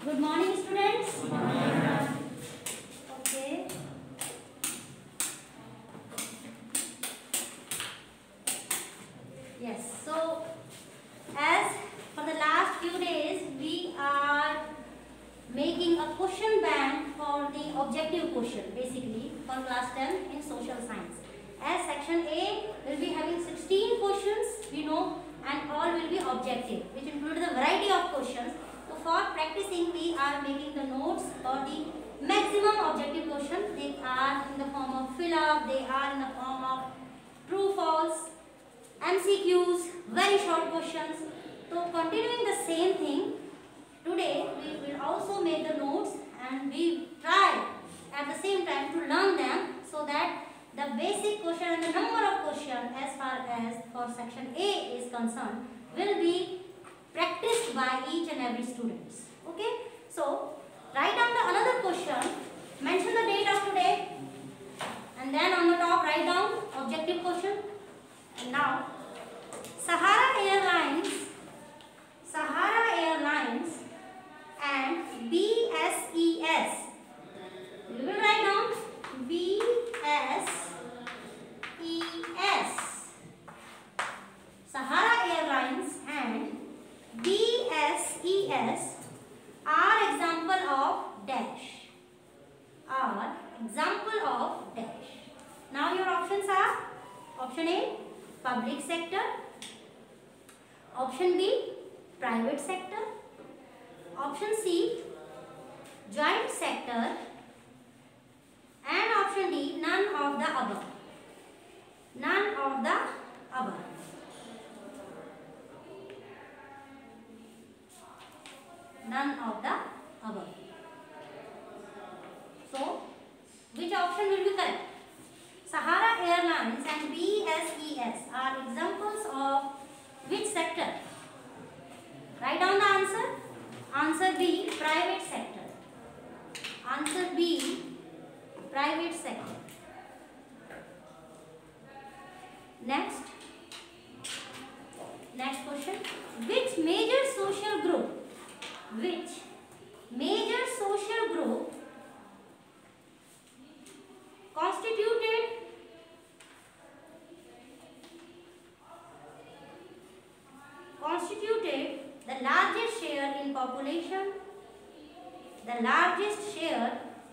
Good morning, students. Good morning. Okay. Yes. So, as for the last few days, we are making a question bank for the objective question, basically for class 10 in social science. As section A will be having 16 questions, we know, and all will be objective, which include the variety of questions. So for practicing, we are making the notes for the maximum objective question. They are in the form of fill up, they are in the form of true false, MCQs, very short questions. So continuing the same thing, today we will also make the notes and we try at the same time to learn them so that the basic question and the number of questions as far as for section A is concerned will be practiced by each and every student. Okay, so write down the another question, mention the date of today, and then on the top write down objective question. And now Sahara Airlines and BSES. We will write down BSES. Sahara Airlines and BSES are example of dash. Are example of dash. Now your options are option A, public sector, option B, private sector, option C, joint sector, and option D, none of the above. None of the above. None of the above. So, which option will be correct? Sahara Airlines and BSES are examples of which sector? Write down the answer. Answer B, private sector. Answer B, private sector. Next question. Which major social group constituted the largest share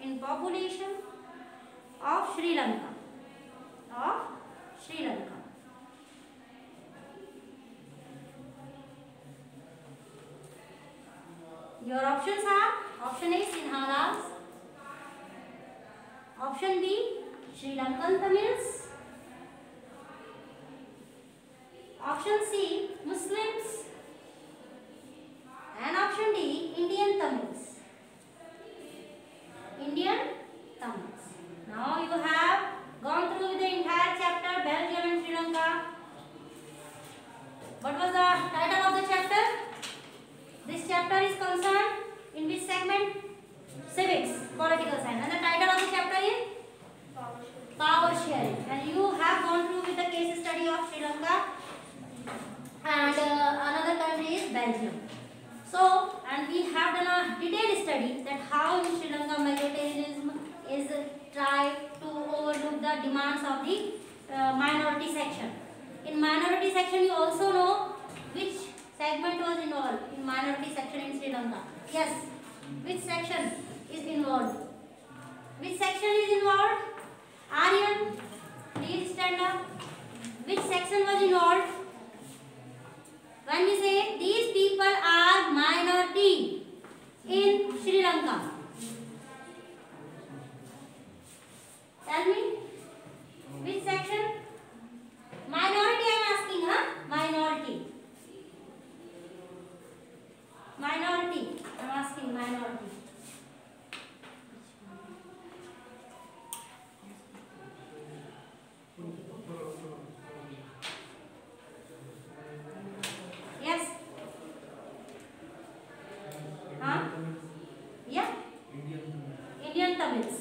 in population of Sri Lanka. Your options are option A, Sinhalas, option B, Sri Lankan Tamils, option C, Muslims, and option D, Indian Tamils. Now you have gone through the entire chapter, Belgium and Sri Lanka. What was the title of the chapter? This chapter is concerned in which segment? Civics, political science. And the title of the chapter is? Power sharing. And you have gone through with the case study of Sri Lanka and another country is Belgium. So, and we have done a detailed study that how in Sri Lanka majoritarianism is tried to overlook the demands of the minority section. In minority section, you also know which segment was involved in minority section in Sri Lanka. Yes, which section is involved? Which section is involved? Aryan, please stand up. Which section was involved? When we say these people are minority in Sri Lanka, tell me which section? Minority I am asking, huh? Minority. I am asking minority. Yes. Huh? Yeah. Indian Tamils.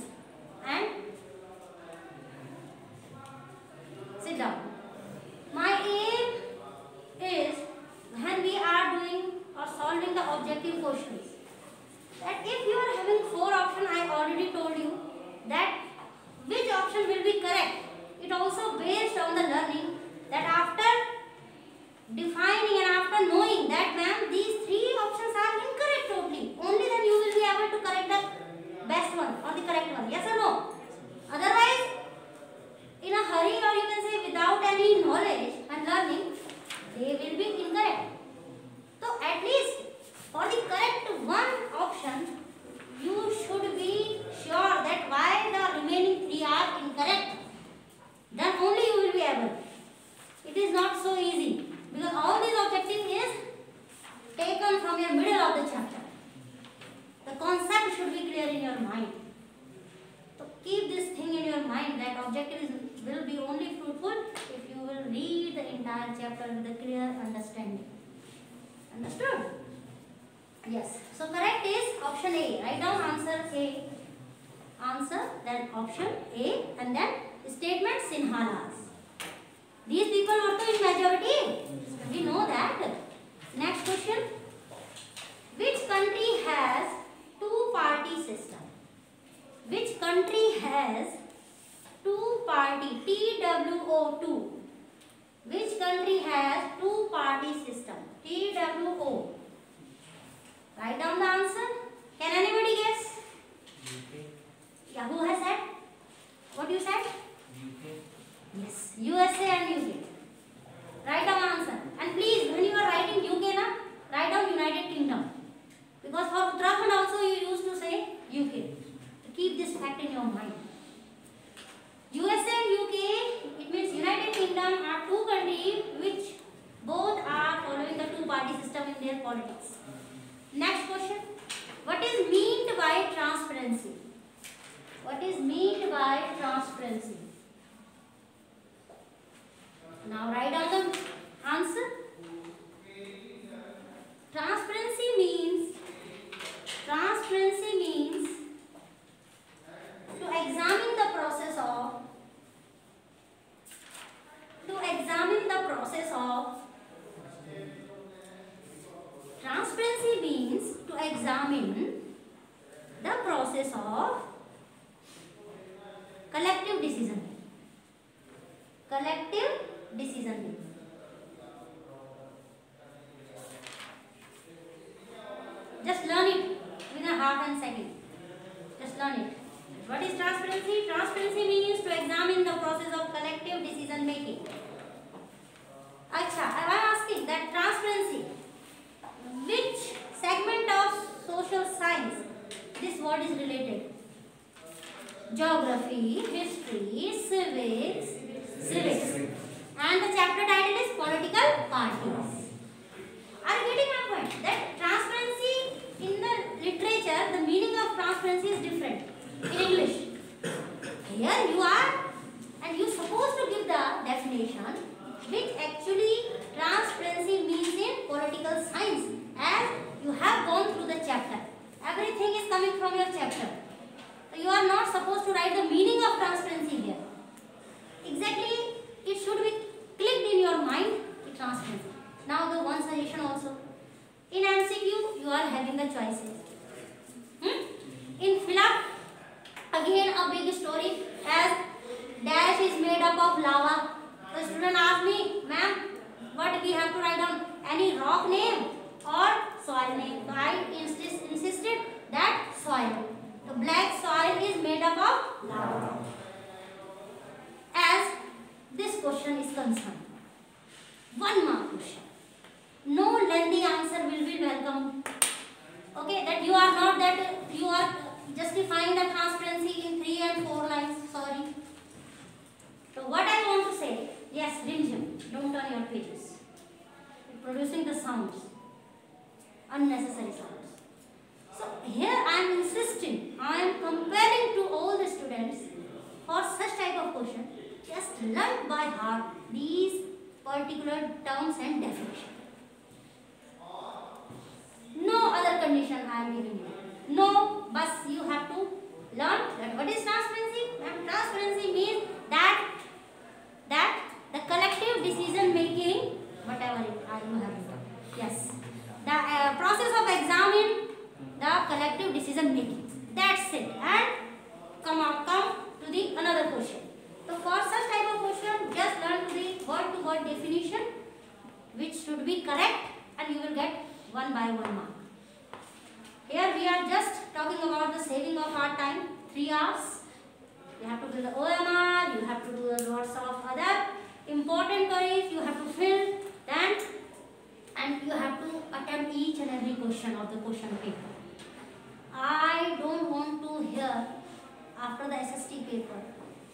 And sit down. My aim is when we are doing or solving the objective questions, the learning that after defining and after knowing that ma'am these three options are incorrect totally, only then you will be able to correct the best one or the correct one. Yes or no? Otherwise, in a hurry or you can say without any knowledge and learning, they will be incorrect. So at least for the correct one option, you should be sure that why the remaining three are incorrect. Then only you will be able. It is not so easy because all these objectives is taken from your middle of the chapter. The concept should be clear in your mind. So keep this thing in your mind that objectives will be only fruitful if you will read the entire chapter with a clear understanding. Understood? Yes. So correct is option A. Write down answer A. Answer, then option A, and then statement Sinhalas. These people are in majority. We know that. Next question. Which country has two-party system? Which country has two-party, TWO2? Which country has two-party system? TWO. Write down the answer. Can anybody guess? UK. Yeah, who has said? What you said? UK. Yes, USA and UK. Write down answer. And please, when you are writing UK, na, write down United Kingdom. Because for Uttarakhand also you used to say UK. Keep this fact in your mind. USA and UK, it means United Kingdom, are two countries which both are following the two-party system in their politics. Next question. What is meant by transparency? What is meant by transparency? Now write down the answer. Transparency means to examine the process of transparency means to examine the process of collective decision making. Collective decision making. Just learn it within a half and second. Just learn it. What is transparency? Transparency means to examine the process of collective decision making. Acha, I am asking that transparency. Which segment of social science this word is related? Geography, history, civics. And the chapter title is political parties. Are you getting my point? That transparency in the literature, the meaning of transparency is different in English. Here you are and you are supposed to give the definition which actually transparency means in political science, as you have gone through the chapter. Everything is coming from your chapter. So you are not supposed to write the meaning of transparency here. Exactly, it should be clicked in your mind, the transparency. Now the one suggestion also. In MCQ, you are having the choices. In fill up, again a big story, as dash is made up of lava. The student asked me, ma'am, what we have to write down? Any rock name or soil name? So I insisted that soil. The black soil is made up of lava. As this question is concerned, 1 mark question. No lengthy answer will be welcome. Okay, that you are not that you are justifying the transparency in 3 and 4 lines. Sorry. So what I want to say, yes, Rinjam, don't turn your pages. You're producing the sounds, unnecessary sounds. So here I am insisting, I am comparing to all the students for such type of question. Just learn by heart these particular terms and definition. No other condition I am giving you. No, but you have to learn that what is transparency. And transparency means that the collective decision making, whatever you have done. Yes, the process of examining the collective decision making. That's it. And come to the another question. So for such type of question, just learn the word to word definition which should be correct, and you will get 1 by 1 mark. Here we are just talking about the saving of our time, 3 hours. You have to fill the OMR, you have to do lots of other important queries, you have to fill then, and you have to attempt each and every question of the question paper. I don't want to hear after the SST paper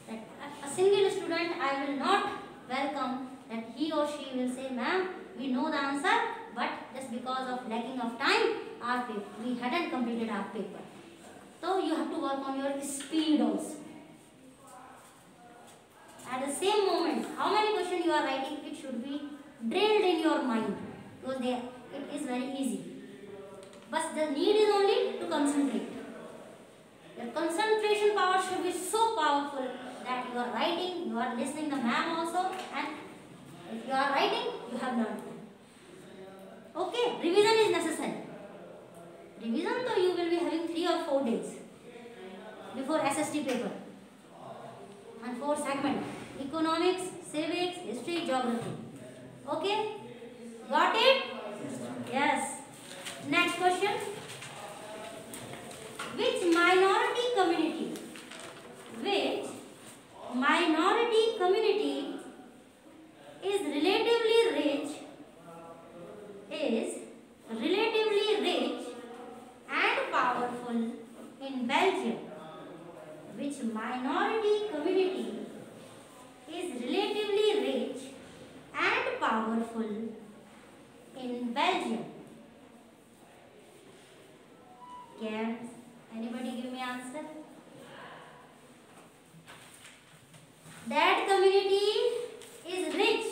that a single student I will not welcome that he or she will say, ma'am, we know the answer, but just because of lacking of time, we hadn't completed our paper. So you have to work on your speed also. At the same moment, how many questions you are writing, it should be drilled in your mind, because it is very easy. But the need is only to concentrate. Your concentration power should be so powerful that you are writing, you are listening to ma'am also, and if you are writing, you have learned. Okay, revision is necessary. Revision, so you will be having 3 or 4 days before SST paper. And 4 segments: economics, civics, history, geography. Okay? Got it? Yes. Next question. Which minority community is relatively rich and powerful in Belgium? Which minority community is relatively rich and powerful in Belgium? Can anybody give me answer? That community is rich,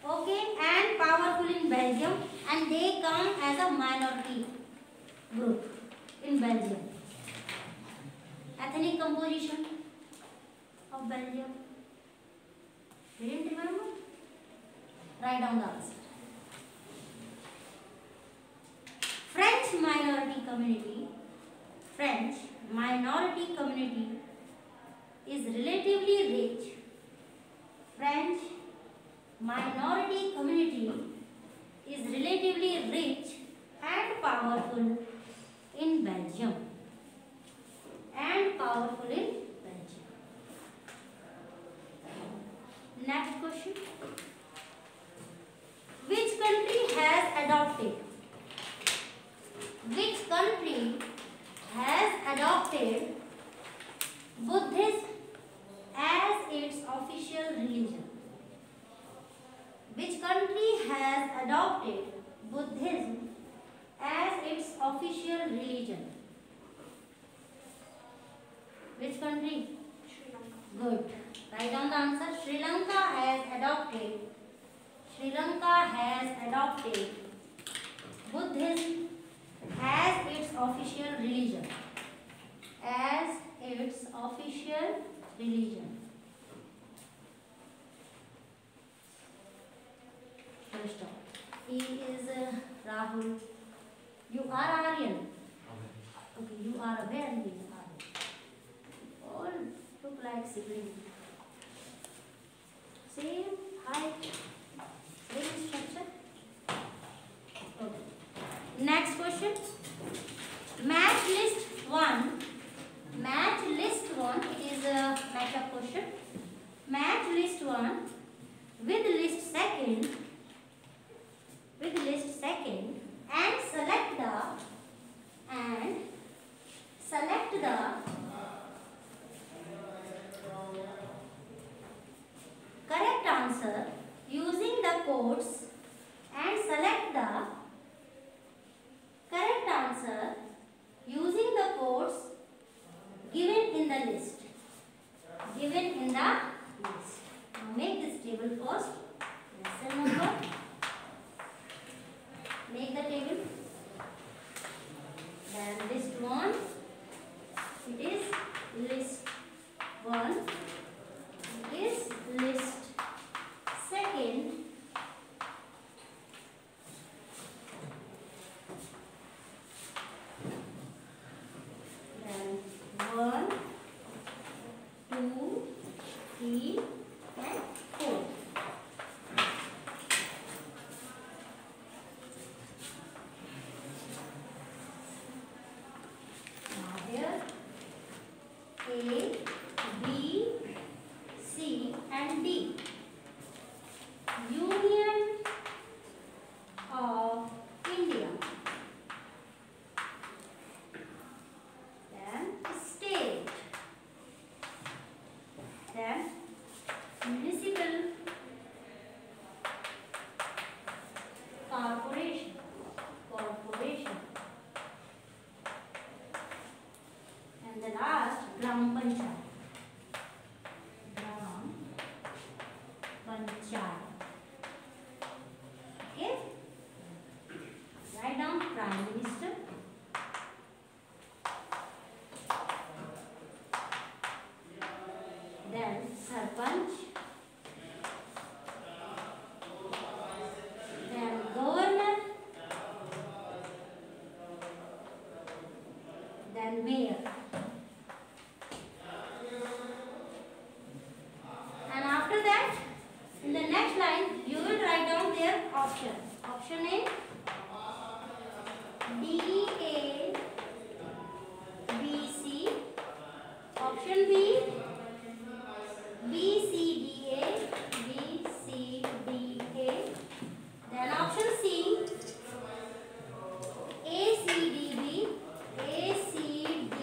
okay, and powerful in Belgium, and they come as a minority group in Belgium. Ethnic composition of Belgium. Didn't remember? Write down the answer. French minority community is relatively rich. French minority community is relatively rich and powerful in Belgium. Next question. Which country has adopted Buddhism as its official religion? Which country has adopted Buddhism as its official religion? Which country? Sri Lanka. Good. Write down the answer. Sri Lanka has adopted Buddhism as its official religion. First off, he is Rahul. You are Aryan. Okay, you are a very big Aryan. All look like siblings. Same height, same structure. Okay. Next question. Match list 1. It is a matchup question. Match list 1 with list second and select the correct answer. Use and mayor. And after that, in the next line, you will write down their option. Option A, D, A, B, C. Option B, B, C, D, A, B, C, D, A. Then option C, A, C, D, B, A, C, D,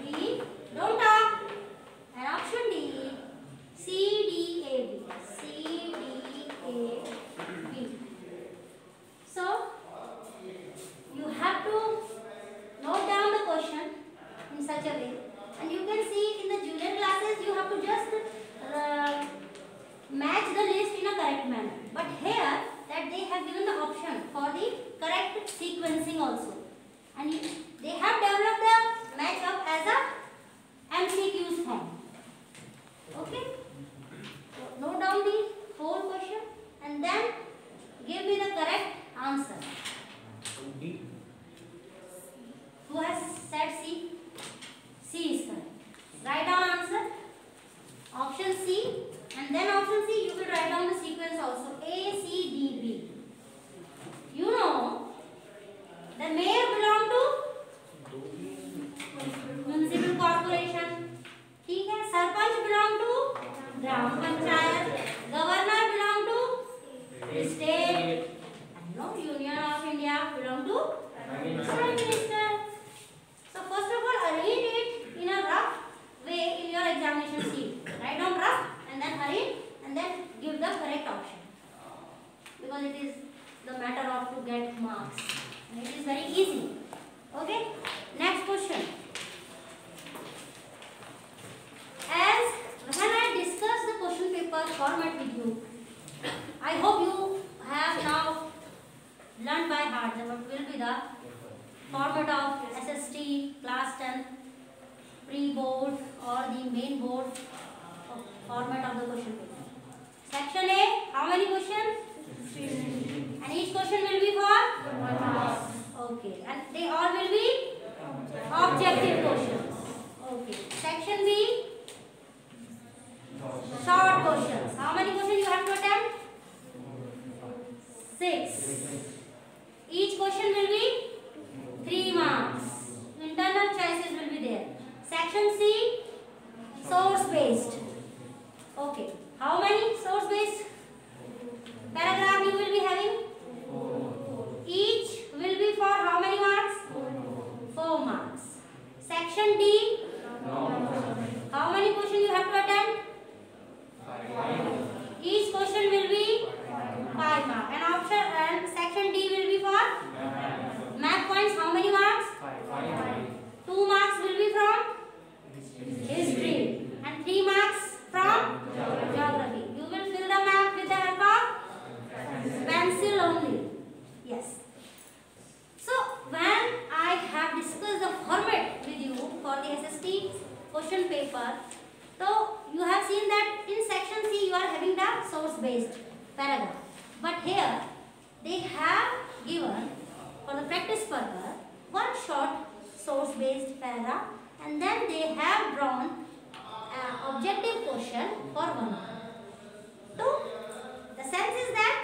B. Don't talk. And option D, C, D, A, B, C, D, A, B. So, you have to note down the question in such a way. And you can see in the junior classes, you have to just match the list in a correct manner. But here, that they have given the option for the correct sequencing also. And they have developed the matchup as a MCQs form. Okay? So, note down the whole question and then give me the correct answer. Who has said C? C is correct. Write down answer. Option C. And then option C, you will write down the sequence also. A, C, D, B. You know, the mayor belong to municipal corporation. ठीक है. Sarpanch belong to gram panchayat. Governor belong to state. No, Union of India belong to Prime Minister. So first of all, arrange it in a rough way in your examination sheet. Write down rough and then arrange and then give the correct option. Because it is the matter of to get marks. And it is very easy. Okay? Next question. As when I discuss the question paper format with you, I hope you have now learned by heart what will be the format of SST, class 10, pre-board or the main board format of the question paper. Section A, how many questions? 16. And each question will be for? 1 mark. Okay. And they all will be objective questions. Okay. Section B, short questions. How many questions you have to attempt? 6. Each question will be 3 marks. Internal choices will be there. Section C, source based. Okay. How many source based paragraph you will be having? Each will be for how many marks? 4 marks. Section D, how many questions you have to attempt? Each question will be 5 marks. And option and section D will be for math points. How many marks? 2 marks will be from history and 3 marks from geography. You will fill the map with the help of pencil only. Yes. So when I have discussed the format with you for the SST question paper, so you have seen that in section C you are having the source based paragraph. But here they have given for the practice purpose one short source based paragraph and then they have drawn objective question for 1 mark. So the sense is that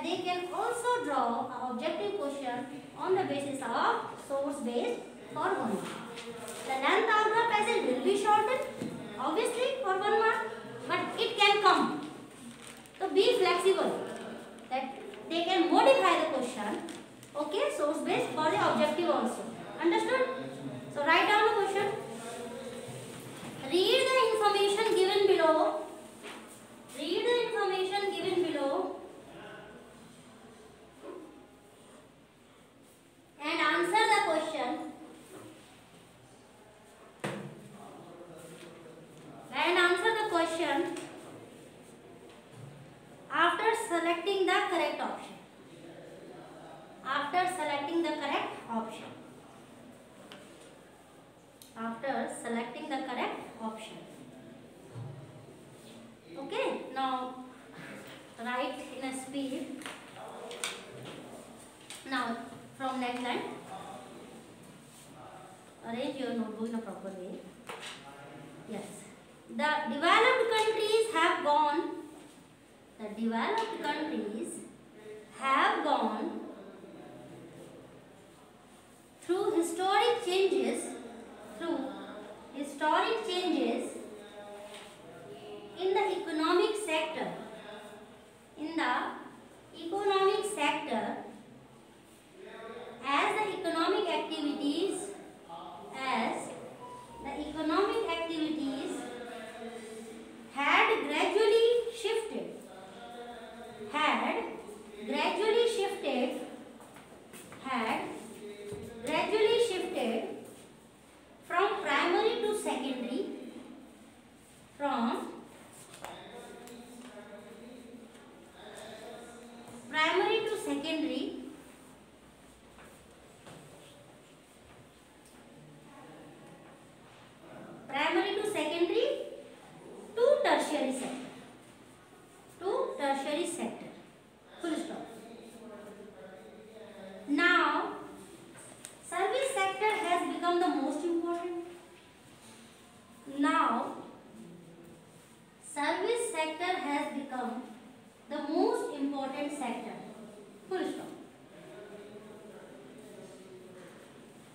they can also draw an objective question on the basis of source based for 1 mark. The length of the passage will be shortened obviously for 1 mark, but it can come. So be flexible that they can modify the question. Okay, source based for the objective also. Understood? So write down the question. Read the information given below. Read the information given below and answer the question. And answer the question after selecting the correct option. After selecting the correct option. arrange your notebook in a proper way. Yes. The developed countries have gone. The developed countries have gone through historic changes. In the economic sector. In the economic sector, as the economic activities had gradually shifted from primary to secondary, to tertiary sector. Full stop. Now, service sector has become the most important. Service sector has become the most important sector. Full stop.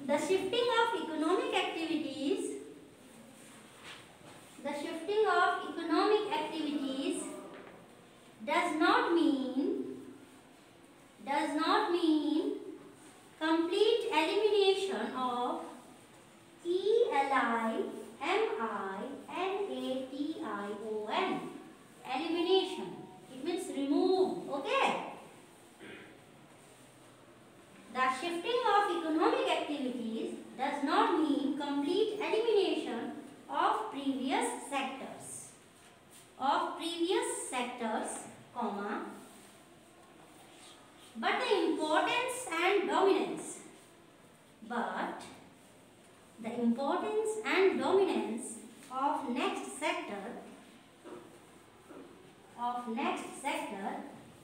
The shifting of economic activities does not mean complete elimination of elimination. Elimination. It means remove. Okay. The shifting of economic activities does not mean complete elimination of previous sectors, comma, but the importance and dominance of next sector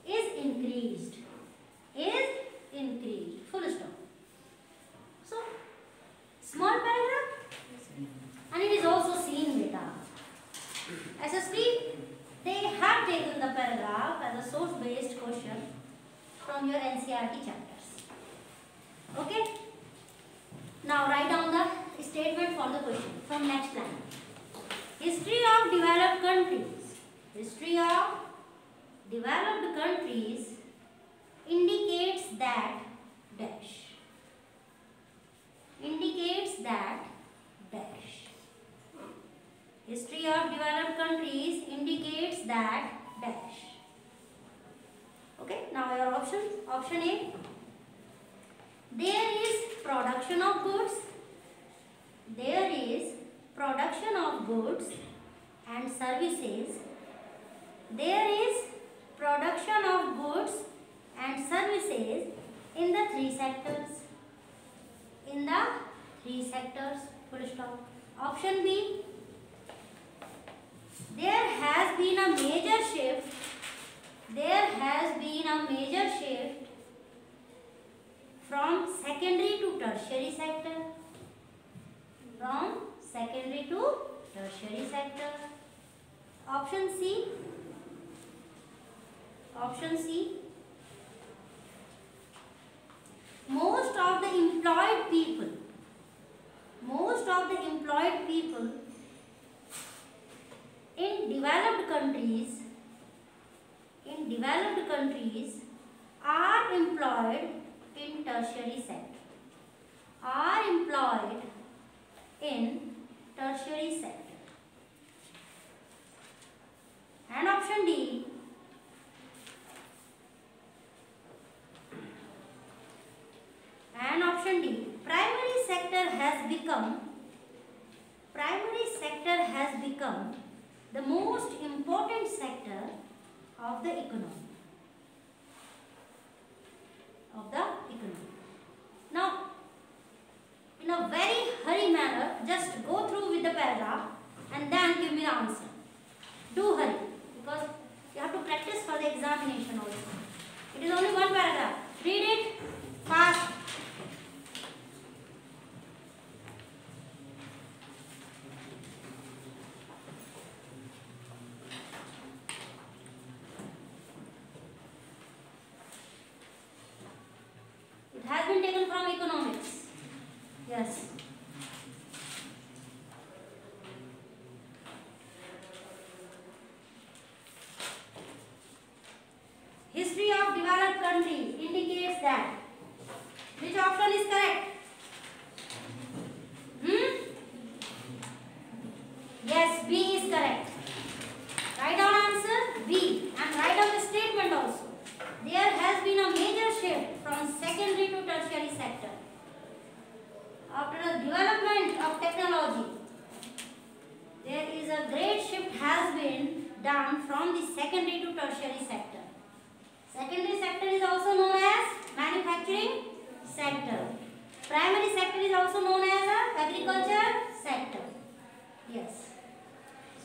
is increased. Full stop. So, small paragraph, and it is also seen beta. SSB, they have taken the paragraph as a source-based question from your NCERT chapters. Okay? Now write down the statement for the question from next line. History of developed countries indicates that dash. History of developed countries indicates that dash. Okay, now your options. Option A. There is production of goods. And services. There is production of goods and services in the three sectors. Full stop. Option B. There has been a major shift from secondary to tertiary sector. Option C. Most of the employed people in developed countries are employed in tertiary sector. And option D. Primary sector has become the most important sector of the economy. Now, in a very hurry manner, just go through with the paragraph and then give me the answer. Do hurry, because you have to practice for the examination also. It is only one paragraph. Read it fast. Yes. History of developed country indicates that. Which option is correct? Yes, B is correct. Write down answer B and write down the statement also. There has been a major shift from secondary to tertiary sector. After the development of technology, there is a great shift has been done from the secondary to tertiary sector. Secondary sector is also known as manufacturing sector. Primary sector is also known as agriculture sector. Yes.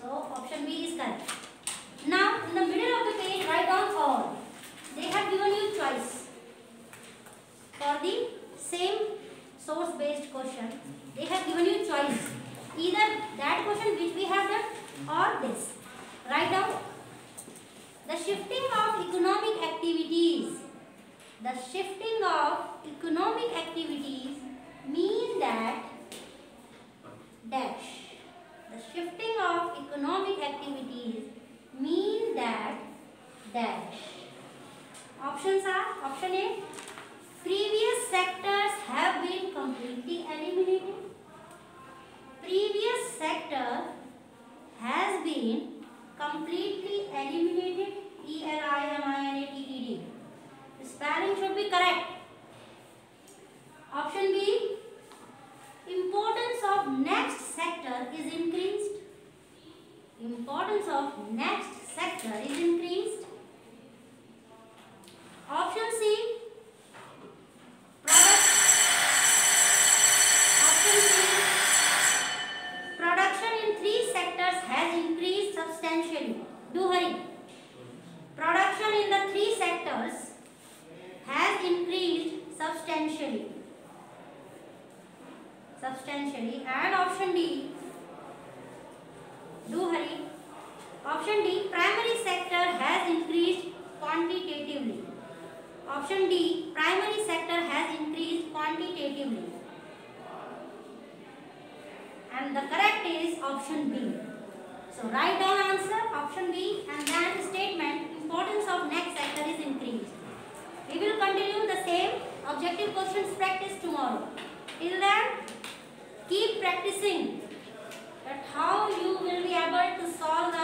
So option B is correct. Now in the middle of the page write down all. They have given you choice for the same source based question. They have given you choice. Either that question which we have done or this. Write down the shifting of economic activities. The shifting of economic activities mean that dash. The shifting of economic activities mean that dash. Options are option A. Previous sectors have been completely eliminated. Previous sector has been completely eliminated. ELIMINATED. The spelling should be correct. Option B. Importance of next sector is increased. Importance of next sector is increased. Option C. Production in three sectors has increased substantially. Do hurry. Production in the three sectors has increased substantially. And option D. Do hurry. Option D. Primary sector has increased quantitatively. Option D. Primary sector has increased quantitatively. And the correct is option B. So write down answer option B and then statement importance of next sector is increased. We will continue the same objective questions practice tomorrow. Till then, keep practicing that how you will be able to solve the